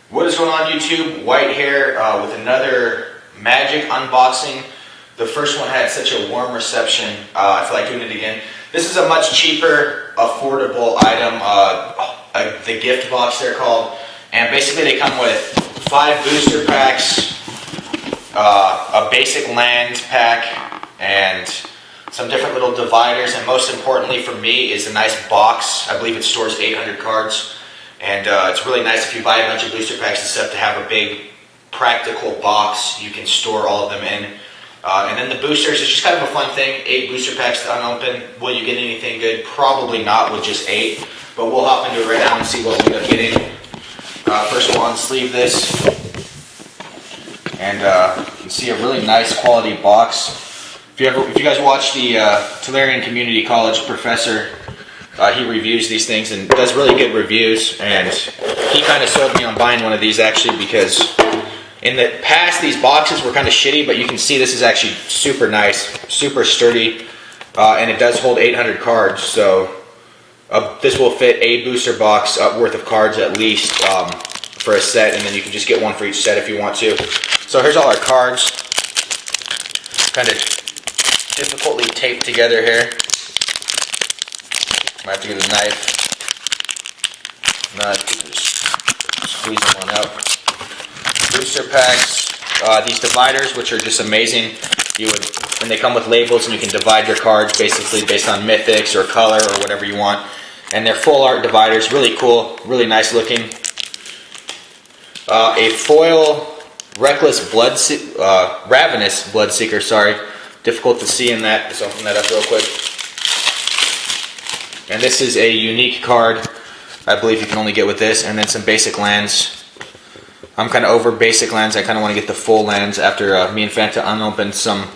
What is going on, YouTube? White here with another Magic unboxing. The first one had such a warm reception. I feel like doing it again. This is a much cheaper, affordable item. The gift box, they're called. And basically they come with 5 booster packs, a basic lands pack, and some different little dividers. And most importantly for me is a nice box. I believe it stores 800 cards. And it's really nice if you buy a bunch of booster packs and stuff to have a big practical box you can store all of them in. And then the boosters, it's just kind of a fun thing. 8 booster packs to unopen. Will you get anything good? Probably not with just 8. But we'll hop into it right now and see what we end up getting. First we'll unsleeve this. And you can see a really nice quality box. If you guys watch the Tulare Community College professor, he reviews these things and does really good reviews, and he kind of sold me on buying one of these actually because in the past these boxes were kind of shitty, but you can see this is actually super nice, super sturdy, and it does hold 800 cards, so this will fit a booster box worth of cards at least for a set, and then you can just get one for each set if you want to. So here's all our cards, kind of difficultly taped together here. Might have to get a knife. Just squeeze them on out. Booster packs. These dividers, which are just amazing. And they come with labels, and you can divide your cards basically based on mythics or color or whatever you want. And they're full art dividers, really cool, really nice looking. A foil Ravenous Bloodseeker. Sorry, difficult to see in that. Just open that up real quick. And this is a unique card, I believe you can only get with this, and then some basic lands. I'm kind of over basic lands. I kind of want to get the full lands after me and Fanta unopened some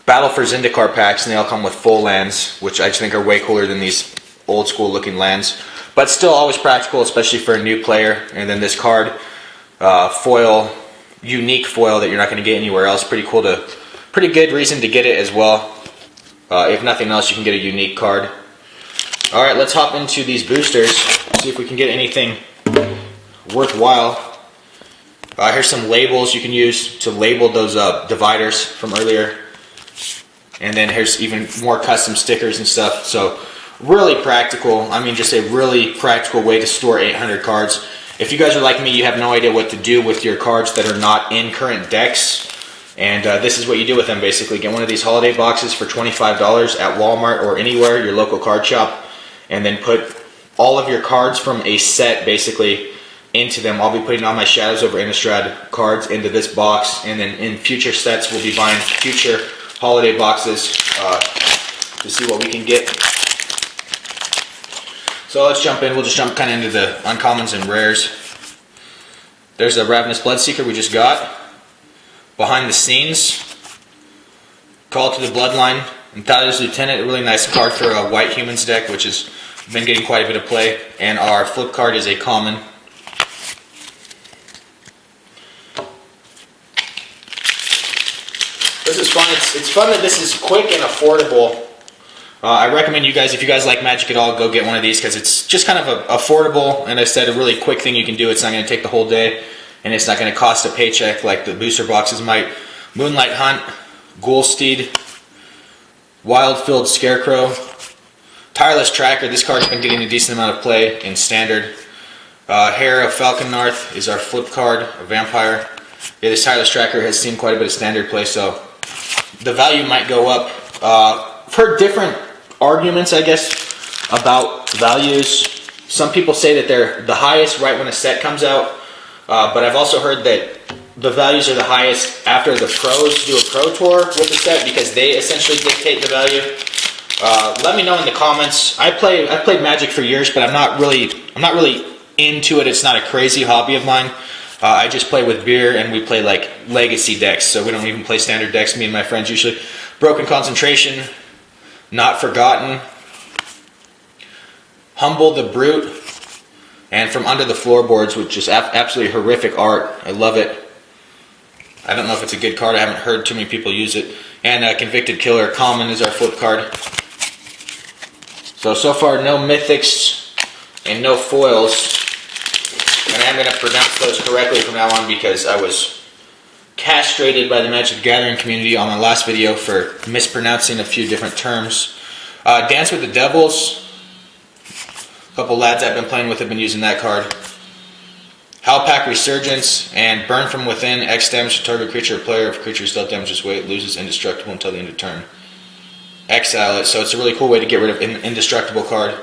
Battle for Zendikar packs, and they all come with full lands, which I just think are way cooler than these old school looking lands. But still always practical, especially for a new player. And then this card, foil, unique foil that you're not going to get anywhere else. Pretty good reason to get it as well. If nothing else, you can get a unique card. Alright, let's hop into these boosters, see if we can get anything worthwhile. Here's some labels you can use to label those dividers from earlier. And then here's even more custom stickers and stuff. So really practical. I mean, just a really practical way to store 800 cards. If you guys are like me, you have no idea what to do with your cards that are not in current decks. And this is what you do with them basically. Get one of these holiday boxes for $25 at Walmart or anywhere, your local card shop. And then put all of your cards from a set basically into them. I'll be putting all my Shawdows over Innistrad cards into this box, and then in future sets we'll be buying future holiday boxes to see what we can get. So let's jump in. We'll just jump kind of into the uncommons and rares. There's a Ravenous Bloodseeker we just got. Behind the Scenes, Call to the Bloodline, and Tyler's Lieutenant, a really nice card for a White Humans deck, which has been getting quite a bit of play. And our flip card is a common. This is fun. It's fun that this is quick and affordable. I recommend you guys, if you guys like Magic at all, go get one of these because it's just kind of affordable, and I said a really quick thing you can do. It's not going to take the whole day, and it's not going to cost a paycheck like the booster boxes might. Moonlight Hunt, Ghoulsteed, Wildfield Scarecrow, Tireless Tracker. This card's been getting a decent amount of play in Standard. Hair of Falconarth is our flip card, a vampire. Yeah, this Tireless Tracker has seen quite a bit of Standard play, so the value might go up. I've heard different arguments, I guess, about values. Some people say that they're the highest right when a set comes out, but I've also heard that the values are the highest after the pros do a pro tour with the set because they essentially dictate the value. Let me know in the comments. I've played Magic for years, but I'm not really into it. It's not a crazy hobby of mine. I just play with beer, and we play like legacy decks, so we don't even play standard decks, me and my friends usually. Broken Concentration, Not Forgotten, Humble the Brute, and From Under the Floorboards, which is absolutely horrific art. I love it. I don't know if it's a good card. I haven't heard too many people use it. And Convicted Killer, common, is our flip card. So far no mythics and no foils. And I'm going to pronounce those correctly from now on because I was castrated by the Magic the Gathering community on my last video for mispronouncing a few different terms. Dance with the Devils. A couple lads I've been playing with have been using that card. Howlpack Resurgence and Burn from Within. X damage to target creature or player. If creature is dealt damage this way, it loses indestructible until the end of turn. Exile it. So it's a really cool way to get rid of an indestructible card.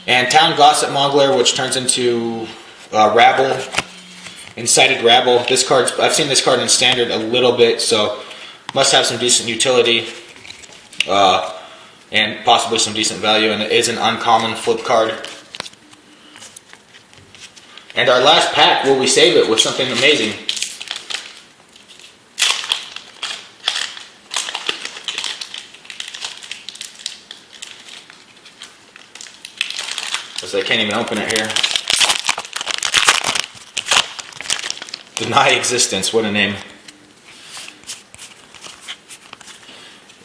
And Town Gossip Mongler, which turns into Rabble. Incited Rabble. This card, I've seen this card in Standard a little bit, so must have some decent utility and possibly some decent value. And it is an uncommon flip card. And our last pack, will we save it with something amazing? Because I can't even open it here. Deny Existence, what a name.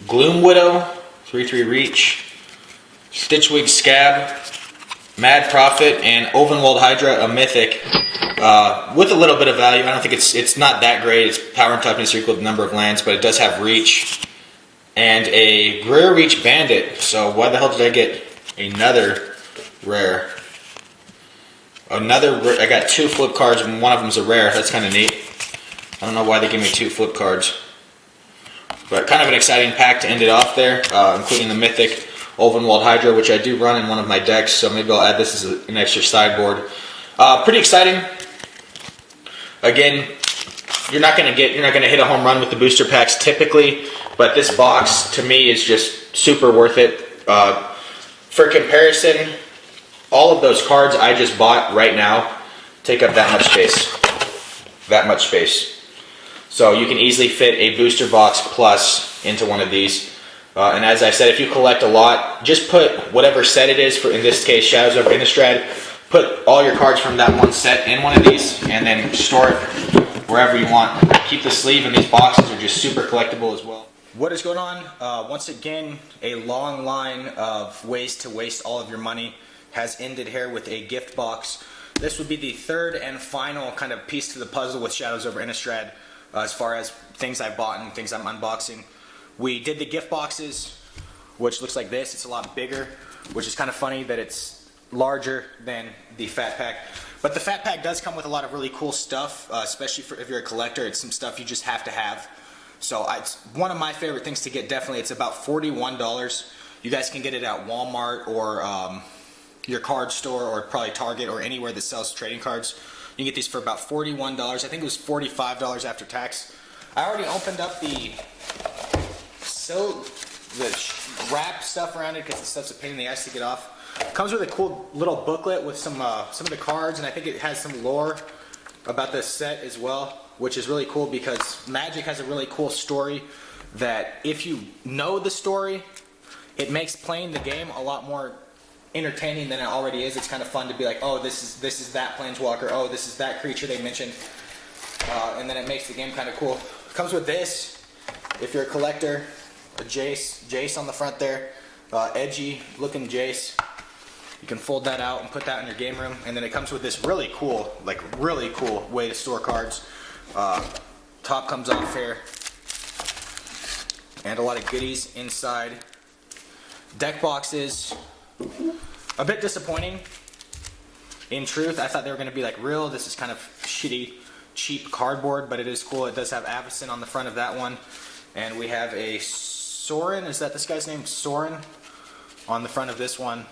Gloom Widow, 3/3 reach. Stitchwig Scab. Mad Prophet, and Ovenwald Hydra, a mythic, with a little bit of value. I don't think it's not that great. Its power and toughness are equal to the number of lands, but it does have reach. And a Rare Reach Bandit. So why the hell did I get another rare? I got 2 flip cards, and one of them's a rare. That's kind of neat. I don't know why they gave me 2 flip cards. But kind of an exciting pack to end it off there, including the mythic Ovenwald Hydra, which I do run in one of my decks, so maybe I'll add this as an extra sideboard. Pretty exciting. Again, you're not gonna hit a home run with the booster packs typically, but this box to me is just super worth it. For comparison, all of those cards I just bought right now take up that much space. That much space. So you can easily fit a booster box plus into one of these. And as I said, if you collect a lot, just put whatever set it is, for in this case Shadows over Innistrad, put all your cards from that one set in one of these and then store it wherever you want. Keep the sleeve, and these boxes are just super collectible as well. What is going on? Once again, a long line of ways to waste all of your money has ended here with a gift box. This would be the third and final kind of piece to the puzzle with Shadows over Innistrad as far as things I've bought and things I'm unboxing. We did the gift boxes, which looks like this. It's a lot bigger, which is kind of funny that it's larger than the fat pack. But the fat pack does come with a lot of really cool stuff, especially if you're a collector. It's some stuff you just have to have. So it's one of my favorite things to get, definitely. It's about $41. You guys can get it at Walmart or your card store, or probably Target, or anywhere that sells trading cards. You can get these for about $41. I think it was $45 after tax. I already opened up the wrap stuff around it because the stuff's a pain in the ass to get off. Comes with a cool little booklet with some of the cards, and I think it has some lore about this set as well, which is really cool because Magic has a really cool story that if you know the story, it makes playing the game a lot more entertaining than it already is. It's kind of fun to be like, oh, this is that Planeswalker, oh, this is that creature they mentioned, and then it makes the game kind of cool. It comes with this, if you're a collector, a Jace on the front there, edgy looking Jace. You can fold that out and put that in your game room, and then it comes with this really cool way to store cards. Top comes off here, and a lot of goodies inside. Deck boxes, a bit disappointing. In truth, I thought they were going to be like real. This is kind of shitty, cheap cardboard, but it is cool. It does have Avacyn on the front of that one, and we have a Sorin. Is that this guy's name? Sorin on the front of this one.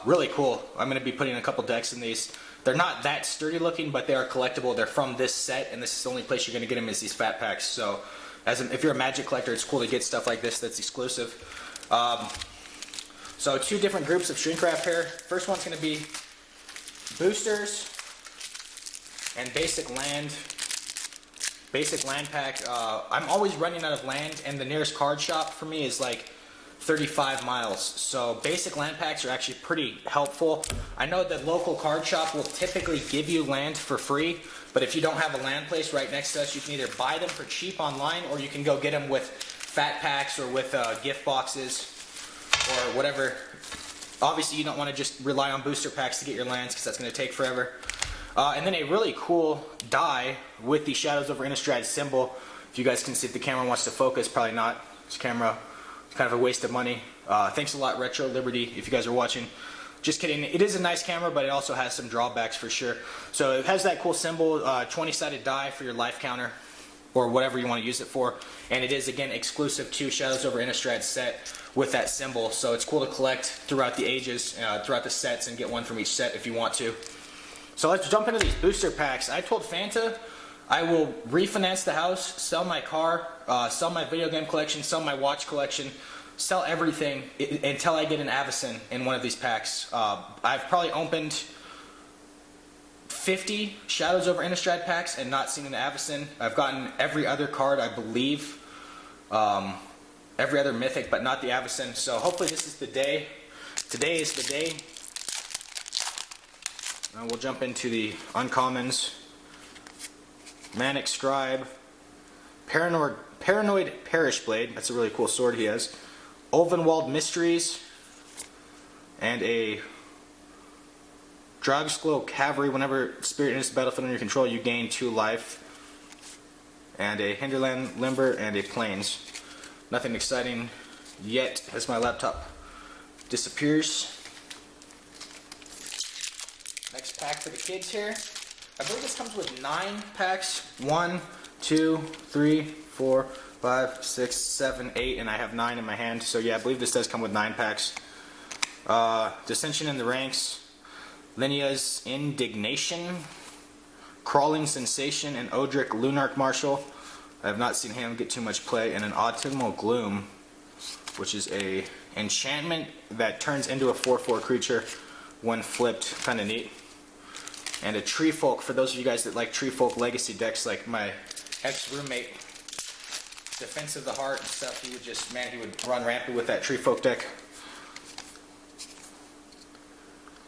Really cool. I'm going to be putting a couple decks in these. They're not that sturdy looking, but they are collectible. They're from this set, and this is the only place you're going to get them is these fat packs. So if you're a Magic collector, it's cool to get stuff like this that's exclusive. So 2 different groups of shrink wrap here. First one's going to be boosters and basic land pack. I'm always running out of land, and the nearest card shop for me is like 35 miles. So basic land packs are actually pretty helpful. I know that local card shop will typically give you land for free, but if you don't have a land place right next to us, you can either buy them for cheap online, or you can go get them with fat packs or with gift boxes or whatever. Obviously you don't want to just rely on booster packs to get your lands because that's going to take forever. And then a really cool die with the Shawdows over Innistrad symbol. If you guys can see if the camera wants to focus, probably not. This camera is kind of a waste of money. Thanks a lot, Retro Liberty, if you guys are watching. Just kidding. It is a nice camera, but it also has some drawbacks for sure. So it has that cool symbol, 20-sided die for your life counter, or whatever you want to use it for. And it is, again, exclusive to Shawdows over Innistrad set with that symbol. So it's cool to collect throughout the ages, throughout the sets, and get one from each set if you want to. So let's jump into these booster packs. I told Fanta I will refinance the house, sell my car, sell my video game collection, sell my watch collection, sell everything until I get an Avacyn in one of these packs. I've probably opened 50 Shawdows over Innistrad packs and not seen an Avacyn. I've gotten every other card, I believe, every other mythic, but not the Avacyn. So hopefully this is the day. Today is the day. We'll jump into the uncommons. Manic Scribe, Paranoid Parish Blade, that's a really cool sword he has. Ulvenwald Mysteries, and a Dragsclow Cavalry. Whenever spirit enters the battlefield under your control, you gain 2 life. And a Hinterland Limber and a Plains. Nothing exciting yet as my laptop disappears. Next pack for the kids here. I believe this comes with 9 packs. 1, 2, 3, 4, 5, 6, 7, 8, and I have 9 in my hand. So yeah, I believe this does come with 9 packs. Dissension in the Ranks, Linya's Indignation, Crawling Sensation, and Odric Lunarch Marshal. I have not seen him get too much play. And an Autumnal Gloom, which is a enchantment that turns into a 4/4 creature when flipped. Kind of neat. And a Tree Folk, for those of you guys that like Tree Folk Legacy decks, like my ex-roommate, Defense of the Heart and stuff, he would just, man, he would run rampant with that Tree Folk deck.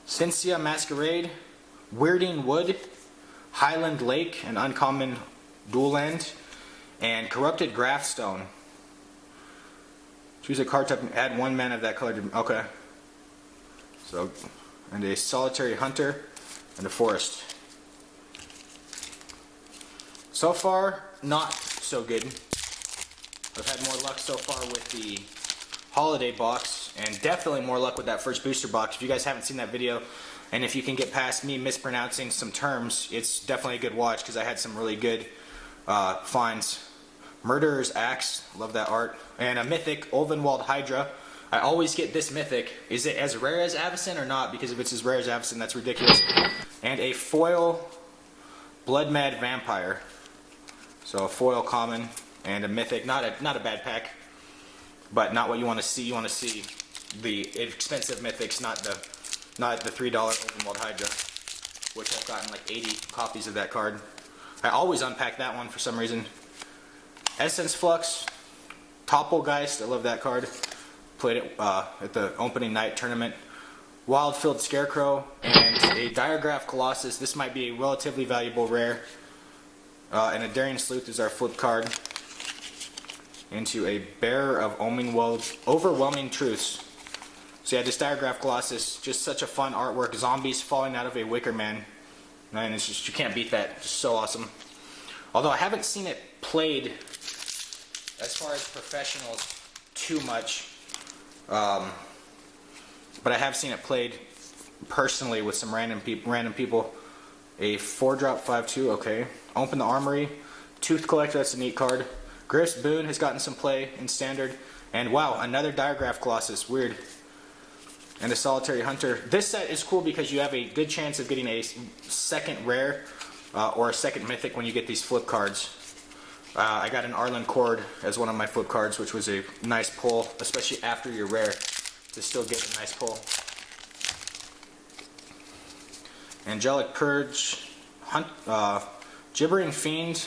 Cynthia Masquerade, Weirding Wood, Highland Lake, an uncommon dual land, and Corrupted Graftstone. Choose a card type and add 1 mana of that color to, okay. So, and a Solitary Hunter, and a Forest. So far, not so good. I've had more luck so far with the holiday box, and definitely more luck with that first booster box. If you guys haven't seen that video, and if you can get past me mispronouncing some terms, it's definitely a good watch, because I had some really good finds. Murderer's Axe, love that art. And a mythic, Ulvenwald Hydra. I always get this mythic. Is it as rare as Avacyn or not? Because if it's as rare as Avacyn, that's ridiculous. And a foil Blood Mad Vampire. So a foil common and a mythic. Not a bad pack, but not what you want to see. You want to see the expensive mythics, not the $3 Ulvenwald Hydra, which I've gotten like 80 copies of that card. I always unpack that one for some reason. Essence Flux, Topplegeist, I love that card. Played it at the opening night tournament. Wildfield Scarecrow, and a Diregraph Colossus. This might be a relatively valuable rare. And a Daring Sleuth is our flip card. Into a Bearer of Overwhelming Truths. So yeah, this Diregraph Colossus, just such a fun artwork. Zombies falling out of a Wicker Man. And it's just, you can't beat that. Just so awesome. Although I haven't seen it played as far as professionals too much. But I have seen it played personally with some random people. A 4-drop 5/2, okay. Open the Armory. Tooth Collector, that's a neat card. Griff's Boon has gotten some play in Standard. And wow, another Diregraph Colossus, weird. And a Solitary Hunter. This set is cool because you have a good chance of getting a second rare or a second mythic when you get these flip cards. I got an Arlen Cord as one of my flip cards, which was a nice pull, especially after your rare, to still get a nice pull. Angelic Purge, Gibbering Fiend,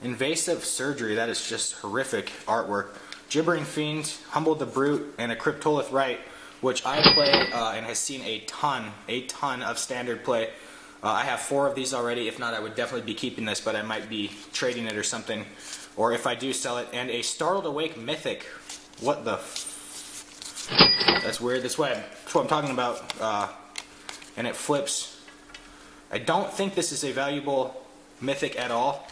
Invasive Surgery, that is just horrific artwork. Gibbering Fiend, Humble the Brute, and a Cryptolith Rite, which I play and has seen a ton of Standard play. I have 4 of these already. If not, I would definitely be keeping this, but I might be trading it or something. Or if I do sell it. And a Startled Awake Mythic. What the That's weird. That's what I'm talking about. And it flips I don't think this is a valuable mythic at all,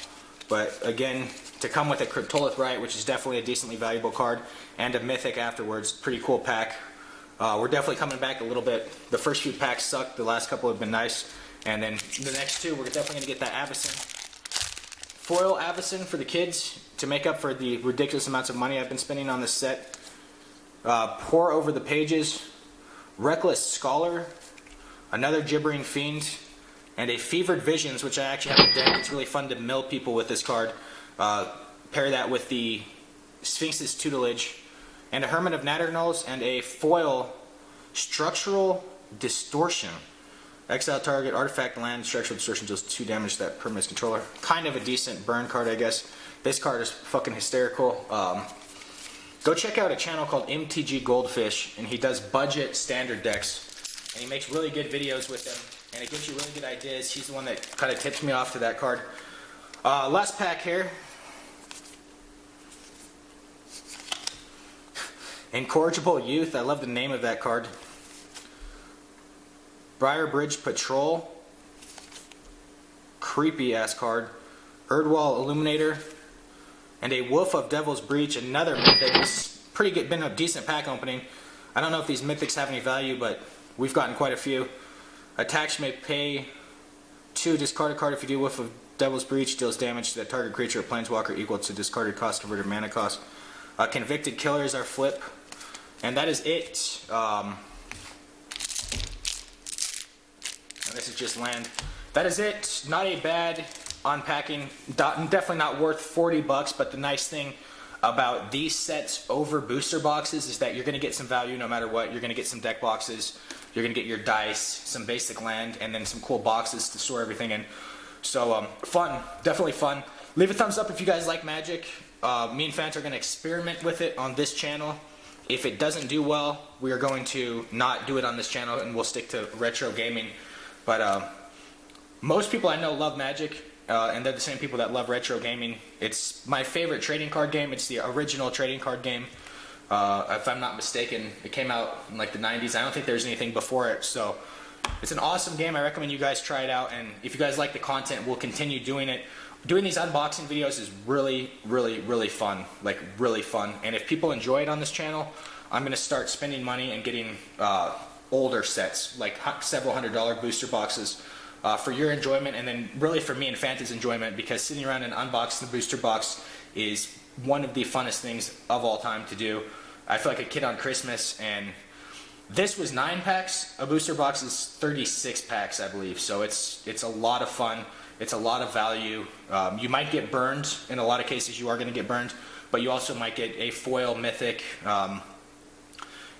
but again, to come with a Cryptolith Rite, which is definitely a decently valuable card, and a mythic afterwards, pretty cool pack. We're definitely coming back a little bit. The first few packs sucked, the last couple have been nice, and then the next two, we're definitely going to get that Avacyn. Foil Avacyn for the kids to make up for the ridiculous amounts of money I've been spending on this set. Pour over the pages. Reckless Scholar, another Gibbering Fiend, and a Fevered Visions, which I actually have a deck. It's really fun to mill people with this card. Pair that with the Sphinx's Tutelage, and a Hermit of Natternals, and a foil Structural Distortion. Exile target artifact land, Structural Distortion deals 2 damage to that permanent's controller. Kind of a decent burn card, I guess. This card is fucking hysterical. Go check out a channel called MTG Goldfish, and he does budget standard decks, and he makes really good videos with them, and it gives you really good ideas. He's the one that kind of tips me off to that card. Last pack here. Incorrigible Youth, I love the name of that card. Briarbridge Patrol, creepy ass card. Erdwall Illuminator, and a Wolf of Devil's Breach, another mythic. It's pretty good, been a decent pack opening. I don't know if these mythics have any value, but we've gotten quite a few. Attached may pay 2, discard a card if you do Wolf of Devil's Breach, deals damage to that target creature or planeswalker equal to discarded cost converted mana cost. Convicted Killer is our flip. And that is it. And this is just land. That is it. Not a bad unpacking. Definitely not worth 40 bucks, but the nice thing about these sets over booster boxes is that you're going to get some value no matter what. You're going to get some deck boxes, you're going to get your dice, some basic land, and then some cool boxes to store everything in. So fun, definitely fun. Leave a thumbs up if you guys like Magic. Me and Fant are going to experiment with it on this channel. If it doesn't do well, we are going to not do it on this channel and we'll stick to retro gaming. But most people I know love Magic. And they're the same people that love retro gaming. It's my favorite trading card game. It's the original trading card game. If I'm not mistaken, it came out in like the 90s. I don't think there's anything before it. So it's an awesome game. I recommend you guys try it out. And if you guys like the content, we'll continue doing it. Doing these unboxing videos is really, really, really fun. Like really fun. And if people enjoy it on this channel, I'm going to start spending money and getting older sets, like several $100 booster boxes. For your enjoyment, and then really for me and Fanta's enjoyment, because sitting around and unboxing the booster box is one of the funnest things of all time to do. I feel like a kid on Christmas, and this was 9 packs. A booster box is 36 packs, I believe. So it's a lot of fun. It's a lot of value. You might get burned. In a lot of cases, you are going to get burned, but you also might get a foil mythic.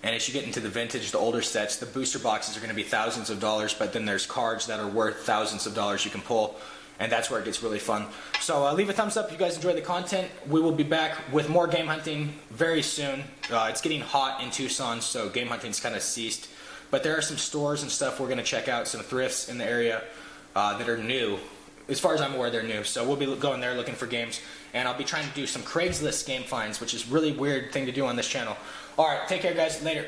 And as you get into the vintage, the older sets, the booster boxes are going to be thousands of dollars, but then there's cards that are worth thousands of dollars you can pull, and that's where it gets really fun. So leave a thumbs up if you guys enjoy the content. We will be back with more game hunting very soon. It's getting hot in Tucson, so game hunting's kind of ceased. But there are some stores and stuff we're going to check out, some thrifts in the area that are new. As far as I'm aware, they're new. So we'll be going there looking for games, and I'll be trying to do some Craigslist game finds, which is a really weird thing to do on this channel. Alright, take care guys, later.